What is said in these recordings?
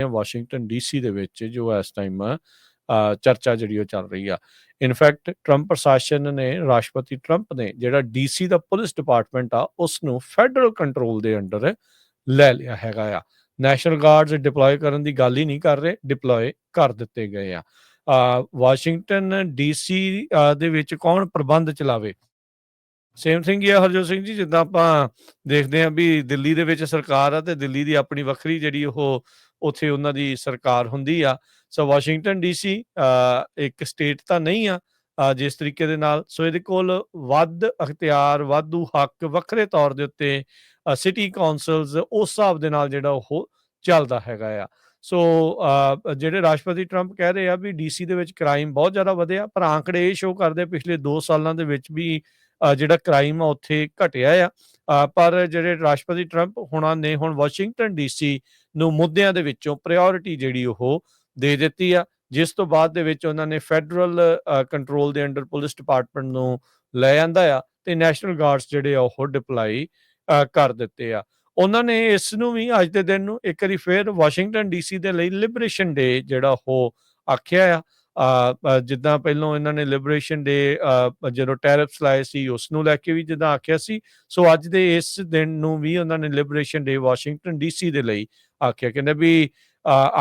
Washington DC ਦੇ ਵਿੱਚ ਜੋ ਇਸ ਟਾਈਮ ਚਰਚਾ ਜਿਹੜੀ ਉਹ ਚੱਲ ਰਹੀ ਆ। ਇਨਫੈਕਟ ਟਰੰਪ ਪ੍ਰਸ਼ਾਸਨ ਨੇ, ਰਾਸ਼ਟਰਪਤੀ ਟਰੰਪ ਨੇ ਜਿਹੜਾ ਡੀਸੀ ਦਾ ਪੁਲਿਸ ਡਿਪਾਰਟਮੈਂਟ ਆ ਉਸ ਨੂੰ ਫੈਡਰਲ ਕੰਟਰੋਲ ਦੇ ਅੰਡਰ ਲੈ ਲਿਆ ਹੈਗਾ ਆ। ਨੈਸ਼ਨਲ ਗਾਰਡਸ ਡਿਪਲੋਏ ਕਰਨ ਦੀ ਗੱਲ ਹੀ ਨਹੀਂ ਕਰ ਰਹੇ, ਡਿਪਲੋਏ ਕਰ ਦਿੱਤੇ ਗਏ ਆ। ਵਾਸ਼ਿੰਗਟਨ ਡੀਸੀ ਦੇ ਵਿੱਚ ਕੌਣ ਪ੍ਰਬੰਧ ਚਲਾਵੇ? ਸੇਮ ਥਿੰਗ ਹੀ ਆ ਹਰਜੋਤ ਸਿੰਘ ਜੀ, ਜਿੱਦਾਂ ਆਪਾਂ ਦੇਖਦੇ ਹਾਂ ਵੀ ਦਿੱਲੀ ਦੇ ਵਿੱਚ ਸਰਕਾਰ ਆ ਤੇ ਦਿੱਲੀ ਦੀ ਆਪਣੀ ਵੱਖਰੀ ਜਿਹੜੀ ਉਹ ਉੱਥੇ ਉਹਨਾਂ ਦੀ ਸਰਕਾਰ ਹੁੰਦੀ ਆ। ਸੋ ਵਾਸ਼ਿੰਗਟਨ ਡੀਸੀ ਇੱਕ ਸਟੇਟ ਤਾਂ ਨਹੀਂ ਆ ਜਿਸ ਤਰੀਕੇ ਦੇ ਨਾਲ। ਸੋ ਇਹਦੇ ਕੋਲ ਵੱਧ ਅਖਤਿਆਰ, ਵਾਧੂ ਹੱਕ, ਵੱਖਰੇ ਤੌਰ ਦੇ ਉੱਤੇ ਸਿਟੀ ਕੌਂਸਲਸ ਉਸ ਹਿਸਾਬ ਦੇ ਨਾਲ ਜਿਹੜਾ ਉਹ ਚੱਲਦਾ ਹੈਗਾ ਆ। ਸੋ ਜਿਹੜੇ ਰਾਸ਼ਟਰਪਤੀ ਟਰੰਪ ਕਹਿ ਰਹੇ ਆ ਵੀ ਡੀਸੀ ਦੇ ਵਿੱਚ ਕ੍ਰਾਈਮ ਬਹੁਤ ਜ਼ਿਆਦਾ ਵਧਿਆ, ਪਰ ਆંકੜੇ ਇਹ ਸ਼ੋਅ ਕਰਦੇ ਪਿਛਲੇ 2 ਸਾਲਾਂ ਦੇ ਵਿੱਚ ਵੀ ਜਿਹੜਾ ਕ੍ਰਾਈਮ ਆ ਉੱਥੇ ਘਟਿਆ ਆ। ਪਰ ਜਿਹੜੇ ਰਾਸ਼ਟਰਪਤੀ ਟਰੰਪ ਹੁਣਾਂ ਨੇ ਹੁਣ ਵਾਸ਼ਿੰਗਟਨ ਡੀਸੀ ਨੂੰ ਮੁੱਦਿਆਂ ਦੇ ਵਿੱਚੋਂ ਪ੍ਰਾਇਓਰਿਟੀ ਜਿਹੜੀ ਉਹ ਦੇ ਦਿੱਤੀ ਆ, ਜਿਸ ਤੋਂ ਬਾਅਦ ਦੇ ਵਿੱਚ ਉਹਨਾਂ ਨੇ ਫੈਡਰਲ ਕੰਟਰੋਲ ਦੇ ਅੰਡਰ ਪੁਲਿਸ ਡਿਪਾਰਟਮੈਂਟ ਨੂੰ ਲੈ ਆਂਦਾ ਆ ਤੇ ਨੈਸ਼ਨਲ ਗਾਰਡਸ ਜਿਹੜੇ ਆ ਉਹ ਡਿਪਲਾਈ ਕਰ ਦਿੱਤੇ ਆ। ਉਹਨਾਂ ਨੇ ਇਸ ਨੂੰ ਵੀ ਅੱਜ ਦੇ ਦਿਨ ਨੂੰ ਇੱਕ ਵਾਰੀ ਫਿਰ ਵਾਸ਼ਿੰਗਟਨ ਡੀਸੀ ਦੇ ਲਈ ਲਿਬਰੇਸ਼ਨ ਡੇ ਜਿਹੜਾ ਉਹ ਆਖਿਆ ਆ। ਜਿੱਦਾਂ ਪਹਿਲਾਂ ਇਹਨਾਂ ਨੇ ਲਿਬਰੇਸ਼ਨ ਡੇ ਜਦੋਂ ਟੈਰਿਫਸ ਲਾਏ ਸੀ ਉਸ ਨੂੰ ਲੈ ਕੇ ਵੀ ਜਿੱਦਾਂ ਆਖਿਆ ਸੀ, ਸੋ ਅੱਜ ਦੇ ਇਸ ਦਿਨ ਨੂੰ ਵੀ ਉਹਨਾਂ ਨੇ ਲਿਬਰੇਸ਼ਨ ਡੇ ਵਾਸ਼ਿੰਗਟਨ ਡੀਸੀ ਦੇ ਲਈ ਆਖਿਆ। ਕਹਿੰਦੇ ਵੀ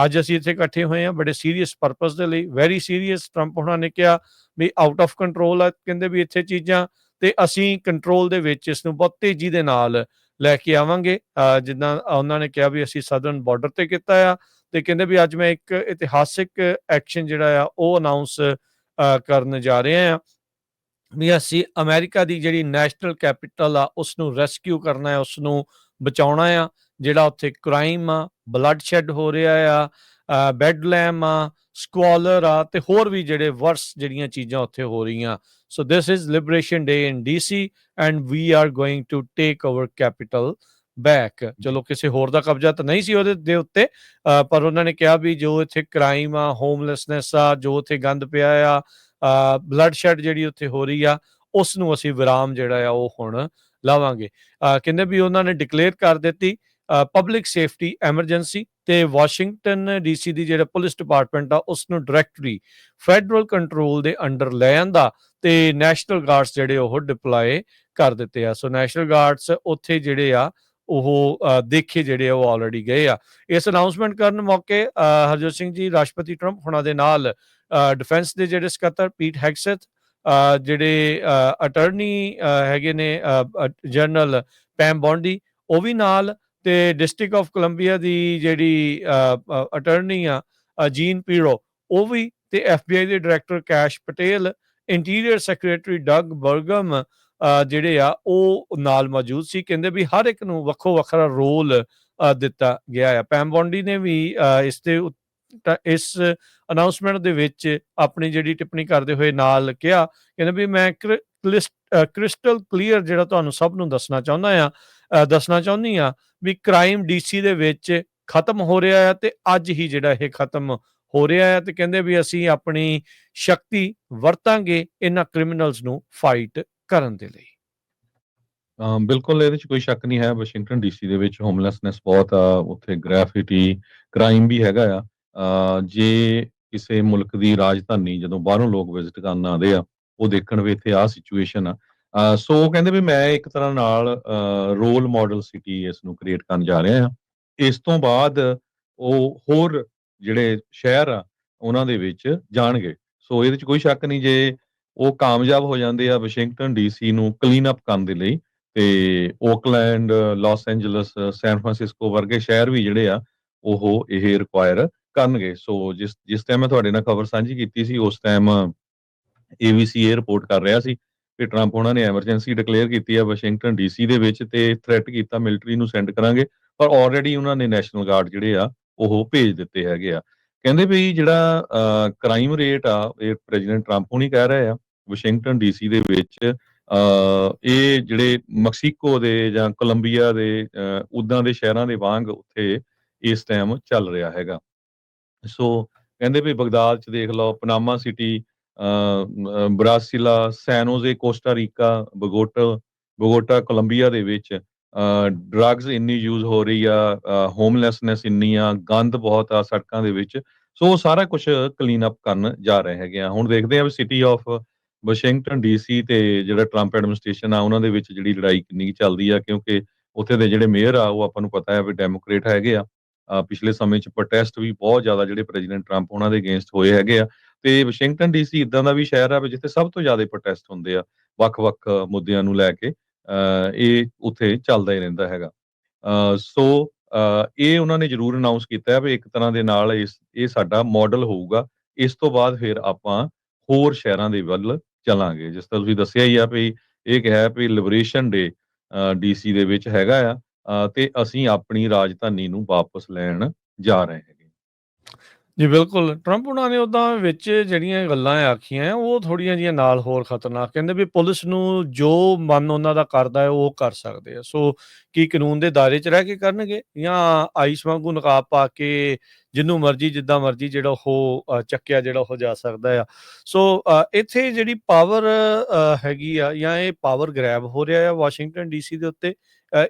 ਅੱਜ ਅਸੀਂ ਇੱਥੇ ਇਕੱਠੇ ਹੋਏ ਹਾਂ ਬੜੇ ਸੀਰੀਅਸ ਪਰਪਸ ਦੇ ਲਈ, ਵੈਰੀ ਸੀਰੀਅਸ। ਟਰੰਪ ਉਹਨਾਂ ਨੇ ਕਿਹਾ ਵੀ ਆਊਟ ਆਫ ਕੰਟਰੋਲ ਆ, ਕਹਿੰਦੇ ਵੀ ਇੱਥੇ ਚੀਜ਼ਾਂ, ਤੇ ਅਸੀਂ ਕੰਟਰੋਲ ਦੇ ਵਿੱਚ ਇਸ ਨੂੰ ਬਹੁਤ ਤੇਜ਼ੀ ਦੇ ਨਾਲ ਲੈ ਕੇ ਆਵਾਂਗੇ। ਜਿੱਦਾਂ ਉਹਨਾਂ ਨੇ ਕਿਹਾ ਵੀ ਅਸੀਂ ਸਦਰਨ ਬਾਰਡਰ ਤੇ ਕੀਤਾ ਆ, ਤੇ ਕਹਿੰਦੇ ਵੀ ਅੱਜ ਮੈਂ ਇੱਕ ਇਤਿਹਾਸਿਕ ਐਕਸ਼ਨ ਜਿਹੜਾ ਆ ਉਹ ਅਨਾਉਂਸ ਕਰਨ ਜਾ ਰਹੇ ਆ ਵੀ ਅਸੀਂ ਅਮਰੀਕਾ ਦੀ ਜਿਹੜੀ ਨੈਸ਼ਨਲ ਕੈਪੀਟਲ ਆ ਉਸ ਨੂੰ ਰੈਸਕਿਊ ਕਰਨਾ ਹੈ, ਉਸ ਨੂੰ ਬਚਾਉਣਾ ਆ। ਜਿਹੜਾ ਉੱਥੇ ਕ੍ਰਾਈਮ ਆ, ਬਲੱਡ ਸ਼ੈਡ ਹੋ ਰਿਹਾ ਆ, ਬੈਡਲੈਮ ਆ, ਸਕੁਆਲਰ ਆ, ਤੇ ਹੋਰ ਵੀ ਜਿਹੜੇ ਵਰਸ ਜਿਹੜੀਆਂ ਚੀਜ਼ਾਂ ਉੱਥੇ ਹੋ ਰਹੀਆਂ। So this is liberation day in DC and we are going to take over capital back. ਚਲੋ ਕਿਸੇ ਹੋਰ ਦਾ ਕਬਜ਼ਾ ਤਾਂ ਨਹੀਂ ਸੀ ਉਹਦੇ ਦੇ ਉੱਤੇ, ਪਰ ਉਹਨਾਂ ਨੇ ਕਿਹਾ ਵੀ ਜੋ ਇੱਥੇ ਕ੍ਰਾਈਮ ਆ, ਹੋਮਲੈਸਨੈਸ ਆ, ਜੋ ਉੱਥੇ ਗੰਦ ਪਿਆ ਆ, ਬਲੱਡ ਸ਼ੈਡ ਜਿਹੜੀ ਉੱਥੇ ਹੋ ਰਹੀ ਆ, ਉਸ ਨੂੰ ਅਸੀਂ ਵਿਰਾਮ ਜਿਹੜਾ ਆ ਉਹ ਹੁਣ ਲਾਵਾਂਗੇ। ਕਹਿੰਦੇ ਵੀ ਉਹਨਾਂ ਨੇ ਡਿਕਲੇਅਰ ਕਰ ਦਿੱਤੀ ਪਬਲਿਕ ਸੇਫਟੀ ਐਮਰਜੈਂਸੀ, ਤੇ ਵਾਸ਼ਿੰਗਟਨ ਡੀਸੀ ਦੀ ਜਿਹੜਾ ਪੁਲਿਸ ਡਿਪਾਰਟਮੈਂਟ ਆ ਉਸ ਨੂੰ ਡਾਇਰੈਕਟਲੀ ਫੈਡਰਲ ਕੰਟਰੋਲ ਦੇ ਅੰਡਰ ਲੈ ਆਂਦਾ, ਤੇ ਨੈਸ਼ਨਲ ਗਾਰਡਸ ਜਿਹੜੇ ਉਹ ਡਿਪਲਾਏ ਕਰ ਦਿੱਤੇ ਆ। ਸੋ ਨੈਸ਼ਨਲ ਗਾਰਡਸ ਉੱਥੇ ਜਿਹੜੇ ਆ ਉਹ ਦੇਖੇ ਜਿਹੜੇ ਉਹ ਆਲਰੇਡੀ ਗਏ ਆ। ਇਸ ਅਨਾਉਂਸਮੈਂਟ ਕਰਨ ਮੌਕੇ ਹਰਜੋਤ ਸਿੰਘ ਜੀ, ਰਾਸ਼ਟਰਪਤੀ ਟਰੰਪ ਹੁਣਾਂ ਦੇ ਨਾਲ ਡਿਫੈਂਸ ਦੇ ਜਿਹੜੇ ਸਕੱਤਰ ਪੀਟ ਹੈਗਸੈਥ, ਜਿਹੜੇ ਅਟਰਨੀ ਹੈਗੇ ਨੇ ਜਨਰਲ ਪੈਮ ਬੌਂਡੀ, ਉਹ ਵੀ ਨਾਲ, ਤੇ ਡਿਸਟ੍ਰਿਕਟ ਆਫ ਕੋਲੰਬੀਆ ਦੀ ਜਿਹੜੀ ਅਟਰਨੀ ਆ ਜੀਨ ਪੀਰੋ, ਉਹ ਵੀ, ਤੇ FBI ਦੇ director Kash Patel, interior secretary Doug Burgum ਜਿਹੜੇ ਆ ਉਹ ਨਾਲ ਮੌਜੂਦ ਸੀ। ਕਹਿੰਦੇ ਵੀ ਹਰ ਇੱਕ ਨੂੰ ਵੱਖੋ ਵੱਖਰਾ ਰੋਲ ਦਿੱਤਾ ਗਿਆ ਆ। ਪੈਮ ਬੌਂਡੀ ਨੇ ਵੀ ਇਸ ਅਨਾਉਂਸਮੈਂਟ ਦੇ ਵਿੱਚ ਆਪਣੀ ਜਿਹੜੀ ਟਿੱਪਣੀ ਕਰਦੇ ਹੋਏ ਨਾਲ ਕਿਹਾ, ਕਹਿੰਦੇ ਵੀ ਮੈਂ ਕ੍ਰਿਸਟਲ ਕਲੀਅਰ ਜਿਹੜਾ ਤੁਹਾਨੂੰ ਸਭ ਨੂੰ ਦੱਸਣਾ ਚਾਹੁੰਦੀ ਆ ਵੀ ਕ੍ਰਾਈਮ ਡੀਸੀ ਦੇ ਵਿੱਚ ਖਤਮ ਹੋ ਰਿਹਾ ਆ, ਤੇ ਅੱਜ ਹੀ ਜਿਹੜਾ ਇਹ ਖਤਮ ਹੋ ਰਿਹਾ ਆ। ਤੇ ਕਹਿੰਦੇ ਵੀ ਅਸੀਂ ਆਪਣੀ ਸ਼ਕਤੀ ਵਰਤਾਂਗੇ ਇਹਨਾਂ ਕ੍ਰਿਮੀਨਲਸ ਨੂੰ ਫਾਈਟ ਕਰਨ ਦੇ ਲਈ। ਬਿਲਕੁਲ ਇਹਦੇ 'ਚ ਕੋਈ ਸ਼ੱਕ ਨਹੀਂ ਹੈ, ਵਾਸ਼ਿੰਗਟਨ ਡੀਸੀ ਦੇ ਵਿੱਚ ਹੋਮਲੈਸਨੈਸ ਬਹੁਤ ਆ, ਉੱਥੇ ਗ੍ਰੈਫਿਟੀ, ਕ੍ਰਾਈਮ ਵੀ ਹੈਗਾ ਆ। ਜੇ ਕਿਸੇ ਮੁਲਕ ਦੀ ਰਾਜਧਾਨੀ ਜਦੋਂ ਬਾਹਰੋਂ ਲੋਕ ਵਿਜ਼ਿਟ ਕਰਨ ਆਉਂਦੇ ਆ, ਉਹ ਦੇਖਣ ਵੀ ਇੱਥੇ ਆਹ ਸਿਚੁਏਸ਼ਨ ਆ। ਸੋ ਕਹਿੰਦੇ ਵੀ ਮੈਂ ਇੱਕ ਤਰ੍ਹਾਂ ਨਾਲ ਰੋਲ ਮਾਡਲ ਸਿਟੀ ਇਸ ਨੂੰ ਕ੍ਰੀਏਟ ਕਰਨ ਜਾ ਰਿਹਾ ਆ। ਇਸ ਤੋਂ ਬਾਅਦ ਉਹ ਹੋਰ ਜਿਹੜੇ ਸ਼ਹਿਰ ਆ ਉਹਨਾਂ ਦੇ ਵਿੱਚ ਜਾਣਗੇ। ਸੋ ਇਹਦੇ 'ਚ ਕੋਈ ਸ਼ੱਕ ਨਹੀਂ, ਜੇ ਉਹ ਕਾਮਯਾਬ ਹੋ ਜਾਂਦੇ ਆ ਵਾਸ਼ਿੰਗਟਨ ਡੀਸੀ ਨੂੰ ਕਲੀਨ ਅਪ ਕਰਨ ਦੇ ਲਈ, ਤੇ Oakland, Los Angeles, San Francisco ਵਰਗੇ ਸ਼ਹਿਰ ਵੀ ਜਿਹੜੇ ਆ ਉਹ ਇਹ ਰਿਕੁਆਇਰ ਕਰਨਗੇ। ਸੋ ਜਿਸ ਟਾਈਮ ਮੈਂ ਤੁਹਾਡੇ ਨਾਲ ਖਬਰ ਸਾਂਝੀ ਕੀਤੀ ਸੀ, ਉਸ ਟਾਈਮ ABC ਇਹ ਰਿਪੋਰਟ ਕਰ ਰਿਹਾ ਸੀ ਕਿ ਟਰੰਪ ਉਹਨਾਂ ਨੇ ਐਮਰਜੈਂਸੀ ਡਿਕਲੇਅਰ ਕੀਤੀ ਆ ਵਾਸ਼ਿੰਗਟਨ ਡੀਸੀ ਦੇ ਵਿੱਚ, ਤੇ ਥ੍ਰੈਟ ਕੀਤਾ ਮਿਲਟਰੀ ਨੂੰ ਸੈਂਡ ਕਰਾਂਗੇ, ਪਰ ਆਲਰੇਡੀ ਉਹਨਾਂ ਨੇ ਨੈਸ਼ਨਲ ਗਾਰਡ ਜਿਹੜੇ ਆ ਉਹ ਭੇਜ ਦਿੱਤੇ ਹੈਗੇ ਆ। ਕਹਿੰਦੇ ਵੀ ਜਿਹੜਾ ਕ੍ਰਾਈਮ ਰੇਟ ਆ, ਇਹ ਪ੍ਰੈਜ਼ੀਡੈਂਟ ਟਰੰਪ ਹੁਣੀ ਕਹਿ ਰਹੇ ਆ ਵਾਸ਼ਿੰਗਟਨ ਡੀਸੀ ਦੇ ਵਿੱਚ ਇਹ ਜਿਹੜੇ ਮੈਕਸੀਕੋ ਦੇ ਜਾਂ ਕੋਲੰਬੀਆ ਦੇ ਉੱਦਾਂ ਦੇ ਸ਼ਹਿਰਾਂ ਦੇ ਵਾਂਗ ਉੱਥੇ ਇਸ ਟਾਈਮ ਚੱਲ ਰਿਹਾ ਹੈਗਾ। ਸੋ ਕਹਿੰਦੇ ਵੀ ਬਗਦਾਦ 'ਚ ਦੇਖ ਲਓ, ਪਨਾਮਾ ਸਿਟੀ, ਬਰਾਸਿਲਾ, ਸੈਨ ਹੋਜ਼ੇ ਕੋਸਟਾ ਰੀਕਾ, ਬੋਗੋਟਾ ਕੋਲੰਬੀਆ ਦੇ ਵਿੱਚ ਡਰੱਗਸ ਇੰਨੀ ਯੂਜ਼ ਹੋ ਰਹੀ ਆ, ਹੋਮਲੈਸਨੈਸ ਇੰਨੀ ਆ, ਗੰਦ ਬਹੁਤ ਆ ਸੜਕਾਂ ਦੇ ਵਿੱਚ। ਸੋ ਸਾਰਾ ਕੁਝ ਕਲੀਨ ਅਪ ਕਰਨ ਜਾ ਰਹੇ ਹੈਗੇ ਆ। ਹੁਣ ਦੇਖਦੇ ਆ ਵੀ ਸਿਟੀ ਆਫ ਵਾਸ਼ਿੰਗਟਨ ਡੀਸੀ ਤੇ ਜਿਹੜਾ ਟਰੰਪ ਐਡਮਿਨਿਸਟ੍ਰੇਸ਼ਨ ਆ ਉਹਨਾਂ ਦੇ ਵਿੱਚ ਜਿਹੜੀ ਲੜਾਈ ਕਿੰਨੀ ਕੁ ਚੱਲਦੀ ਆ, ਕਿਉਂਕਿ ਉੱਥੇ ਦੇ ਜਿਹੜੇ ਮੇਅਰ ਆ ਉਹ ਆਪਾਂ ਨੂੰ ਪਤਾ ਹੈ ਵੀ ਡੈਮੋਕ੍ਰੇਟ ਹੈਗੇ ਆ। ਪਿਛਲੇ ਸਮੇਂ 'ਚ ਪ੍ਰੋਟੈਸਟ ਵੀ ਬਹੁਤ ਜ਼ਿਆਦਾ ਜਿਹੜੇ ਪ੍ਰੈਜ਼ੀਡੈਂਟ ਟਰੰਪ ਉਹਨਾਂ ਦੇ ਅਗੇਂਸਟ ਹੋਏ ਹੈਗੇ ਆ। ਤੇ ਵਾਸ਼ਿੰਗਟਨ ਡੀਸੀ ਇਦਾਂ ਦਾ ਵੀ ਸ਼ਹਿਰ ਆ ਵੀ ਜਿੱਥੇ ਸਭ ਤੋਂ ਜ਼ਿਆਦਾ ਪ੍ਰੋਟੈਸਟ ਹੁੰਦੇ ਆ ਵੱਖ-ਵੱਖ ਮੁੱਦਿਆਂ ਨੂੰ ਲੈ ਕੇ। ਇਹ ਉੱਥੇ ਚੱਲਦਾ ਹੀ ਰਹਿੰਦਾ ਹੈਗਾ। ਸੋ ਇਹ ਉਹਨਾਂ ਨੇ ਜ਼ਰੂਰ ਅਨਾਉਂਸ ਕੀਤਾ ਹੈ ਵੀ ਇੱਕ ਤਰ੍ਹਾਂ ਦੇ ਨਾਲ ਇਹ ਸਾਡਾ ਮਾਡਲ ਹੋਊਗਾ। ਇਸ ਤੋਂ ਬਾਅਦ ਫਿਰ ਆਪਾਂ ਹੋਰ ਸ਼ਹਿਰਾਂ ਦੇ ਵੱਲ ਚੱਲਾਂਗੇ। ਜਿਸ ਤਰ੍ਹਾਂ ਤੁਸੀਂ ਦੱਸਿਆ ਹੀ ਆ ਵੀ ਇਹ ਕਿਹਾ ਵੀ ਲਿਬਰੇਸ਼ਨ ਡੇ ਡੀਸੀ ਦੇ ਵਿੱਚ ਹੈਗਾ ਆ, ਤੇ ਅਸੀਂ ਆਪਣੀ ਰਾਜਧਾਨੀ ਨੂੰ ਵਾਪਸ ਲੈਣ ਜਾ ਰਹੇ ਹੈਗੇ। ਜੀ ਬਿਲਕੁਲ, ਟਰੰਪ ਹੁਣਾਂ ਨੇ ਉੱਦਾਂ ਵਿੱਚ ਜਿਹੜੀਆਂ ਗੱਲਾਂ ਆਖੀਆਂ ਉਹ ਥੋੜ੍ਹੀਆਂ ਜਿਹੀਆਂ ਨਾਲ ਹੋਰ ਖਤਰਨਾਕ, ਕਹਿੰਦੇ ਵੀ ਪੁਲਿਸ ਨੂੰ ਜੋ ਮਨ ਉਹਨਾਂ ਦਾ ਕਰਦਾ ਹੈ ਉਹ ਕਰ ਸਕਦੇ ਆ। ਸੋ ਕੀ ਕਾਨੂੰਨ ਦੇ ਦਾਇਰੇ 'ਚ ਰਹਿ ਕੇ ਕਰਨਗੇ ਜਾਂ ਆਈਸ ਵਾਂਗੂ ਨਕਾਬ ਪਾ ਕੇ ਜਿਹਨੂੰ ਮਰਜ਼ੀ ਜਿੱਦਾਂ ਮਰਜ਼ੀ ਜਿਹੜਾ ਉਹ ਚੱਕਿਆ ਜਿਹੜਾ ਉਹ ਜਾ ਸਕਦਾ ਆ। ਸੋ ਇੱਥੇ ਜਿਹੜੀ ਪਾਵਰ ਹੈਗੀ ਆ ਜਾਂ ਇਹ ਪਾਵਰ ਗ੍ਰੈਬ ਹੋ ਰਿਹਾ ਆ ਵਾਸ਼ਿੰਗਟਨ ਡੀਸੀ ਦੇ ਉੱਤੇ,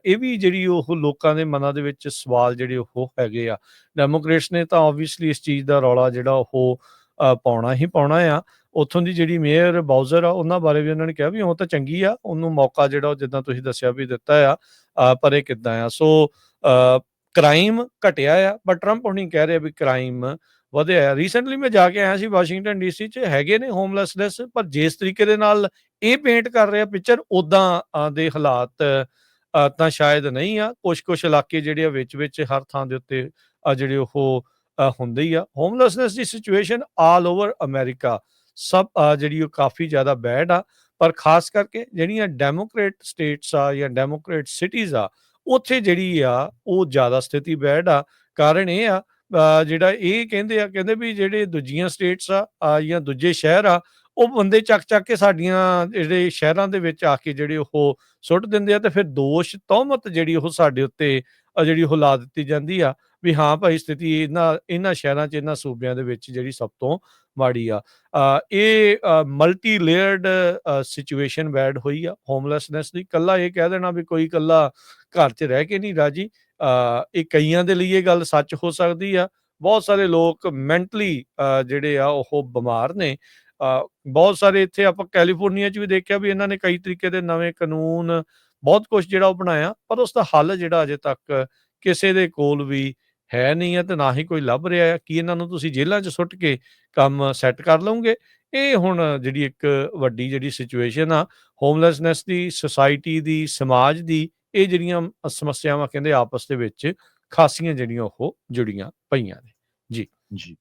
ਇਹ ਵੀ ਜਿਹੜੀ ਉਹ ਲੋਕਾਂ ਦੇ ਮਨਾਂ ਦੇ ਵਿੱਚ ਸਵਾਲ ਜਿਹੜੇ ਉਹ ਹੈਗੇ ਆ। ਡੈਮੋਕ੍ਰੇਟਸ ਨੇ ਤਾਂ ਆਬਵੀਅਸਲੀ ਇਸ ਚੀਜ਼ ਦਾ ਰੌਲਾ ਜਿਹੜਾ ਉਹ ਪਾਉਣਾ ਹੀ ਪਾਉਣਾ ਆ। ਉੱਥੋਂ ਦੀ ਜਿਹੜੀ ਮੇਅਰ ਬਾਊਜ਼ਰ ਆ ਉਹਨਾਂ ਬਾਰੇ ਵੀ ਉਹਨਾਂ ਨੇ ਕਿਹਾ ਵੀ ਉਹ ਤਾਂ ਚੰਗੀ ਆ, ਉਹਨੂੰ ਮੌਕਾ ਜਿਹੜਾ ਉਹ ਜਿੱਦਾਂ ਤੁਸੀਂ ਦੱਸਿਆ ਵੀ ਦਿੱਤਾ ਆ, ਪਰ ਇਹ ਕਿੱਦਾਂ ਆ। ਸੋ ਕ੍ਰਾਈਮ ਘਟਿਆ ਆ, ਬਟ ਟਰੰਪ ਹੁਣੀ ਕਹਿ ਰਹੇ ਵੀ ਕ੍ਰਾਈਮ ਵਧਿਆ ਆ। ਰੀਸੈਂਟਲੀ ਮੈਂ ਜਾ ਕੇ ਆਇਆ ਸੀ ਵਾਸ਼ਿੰਗਟਨ ਡੀਸੀ 'ਚ, ਹੈਗੇ ਨੇ ਹੋਮਲੈਸਨੈਸ, ਪਰ ਜਿਸ ਤਰੀਕੇ ਦੇ ਨਾਲ ਇਹ ਪੇਂਟ ਕਰ ਰਿਹਾ ਪਿਕਚਰ ਉੱਦਾਂ ਦੇ ਹਾਲਾਤ ਤਾਂ ਸ਼ਾਇਦ ਨਹੀਂ ਆ। ਕੁਛ ਇਲਾਕੇ ਜਿਹੜੇ ਆ ਵਿੱਚ ਹਰ ਥਾਂ ਦੇ ਉੱਤੇ ਜਿਹੜੇ ਉਹ ਹੁੰਦੇ ਹੀ ਆ। ਹੋਮਲੈਸਨੈਸ ਦੀ ਸਿਚੁਏਸ਼ਨ ਆਲ ਓਵਰ ਅਮਰੀਕਾ ਸਭ ਜਿਹੜੀ ਉਹ ਕਾਫੀ ਜ਼ਿਆਦਾ ਬੈਡ ਆ, ਪਰ ਖਾਸ ਕਰਕੇ ਜਿਹੜੀਆਂ ਡੈਮੋਕ੍ਰੇਟ ਸਟੇਟਸ ਆ ਜਾਂ ਡੈਮੋਕ੍ਰੇਟ ਸਿਟੀਜ਼ ਆ ਉੱਥੇ ਜਿਹੜੀ ਆ ਉਹ ਜ਼ਿਆਦਾ ਸਥਿਤੀ ਬੈਡ ਆ। ਕਾਰਨ ਇਹ ਆ ਜਿਹੜਾ ਇਹ ਕਹਿੰਦੇ ਵੀ ਜਿਹੜੇ ਦੂਜੀਆਂ ਸਟੇਟਸ ਆ ਜਾਂ ਦੂਜੇ ਸ਼ਹਿਰ ਆ ਉਹ ਬੰਦੇ ਚੱਕ ਕੇ ਸਾਡੀਆਂ ਜਿਹੜੇ ਸ਼ਹਿਰਾਂ ਦੇ ਵਿੱਚ ਆ ਕੇ ਜਿਹੜੇ ਉਹ ਸੁੱਟ ਦਿੰਦੇ ਆ, ਤੇ ਫਿਰ ਦੋਸ਼ ਤੌਹਮਤ ਜਿਹੜੀ ਉਹ ਸਾਡੇ ਉੱਤੇ ਜਿਹੜੀ ਉਹ ਲਾ ਦਿੱਤੀ ਜਾਂਦੀ ਆ ਵੀ ਹਾਂ ਭਾਈ ਸਥਿਤੀ ਇਹਨਾਂ ਸ਼ਹਿਰਾਂ 'ਚ ਇਹਨਾਂ ਸੂਬਿਆਂ ਦੇ ਵਿੱਚ ਜਿਹੜੀ ਸਭ ਤੋਂ ਮਾੜੀ ਆ। ਇਹ ਮਲਟੀ ਲੇਅਰਡ ਸਿਚੁਏਸ਼ਨ ਬੈਡ ਹੋਈ ਆ ਹੋਮਲੈਸਨੈਸ ਦੀ। ਕੱਲਾ ਇਹ ਕਹਿ ਦੇਣਾ ਵੀ ਕੋਈ ਕੱਲਾ ਘਰ 'ਚ ਰਹਿ ਕੇ ਨਹੀਂ ਰਾਜੀ, ਇਹ ਕਈਆਂ ਦੇ ਲਈ ਇਹ ਗੱਲ ਸੱਚ ਹੋ ਸਕਦੀ ਆ। ਬਹੁਤ ਸਾਰੇ ਲੋਕ ਮੈਂਟਲੀ ਜਿਹੜੇ ਆ ਉਹ ਬਿਮਾਰ ਨੇ। ਬਹੁਤ ਸਾਰੇ ਇੱਥੇ ਆਪਾਂ ਕੈਲੀਫੋਰਨੀਆ 'ਚ ਵੀ ਦੇਖਿਆ ਵੀ ਇਹਨਾਂ ਨੇ ਕਈ ਤਰੀਕੇ ਦੇ ਨਵੇਂ ਕਾਨੂੰਨ ਬਹੁਤ ਕੁਛ ਜਿਹੜਾ ਉਹ ਬਣਾਇਆ, ਪਰ ਉਸ ਦਾ ਹੱਲ ਜਿਹੜਾ ਅਜੇ ਤੱਕ ਕਿਸੇ ਦੇ ਕੋਲ ਵੀ ਹੈ ਨਹੀਂ ਹੈ ਤੇ ਨਾ ਹੀ ਕੋਈ ਲੱਭ ਰਿਹਾ ਹੈ। ਕੀ ਇਹਨਾਂ ਨੂੰ ਤੁਸੀਂ ਜੇਲ੍ਹਾਂ 'ਚ ਸੁੱਟ ਕੇ ਕੰਮ ਸੈੱਟ ਕਰ ਲਓਗੇ? ਇਹ ਹੁਣ ਜਿਹੜੀ ਇੱਕ ਵੱਡੀ ਜਿਹੜੀ ਸਿਚੁਏਸ਼ਨ ਆ ਹੋਮਲੈਸਨੈਸ ਦੀ, ਸੁਸਾਇਟੀ ਦੀ, ਸਮਾਜ ਦੀ, ਇਹ ਜਿਹੜੀਆਂ ਸਮੱਸਿਆਵਾਂ ਕਹਿੰਦੇ ਆਪਸ ਦੇ ਵਿੱਚ ਖਾਸੀਆਂ ਜਿਹੜੀਆਂ ਉਹ ਜੁੜੀਆਂ ਪਈਆਂ ਨੇ। ਜੀ। ਜੀ।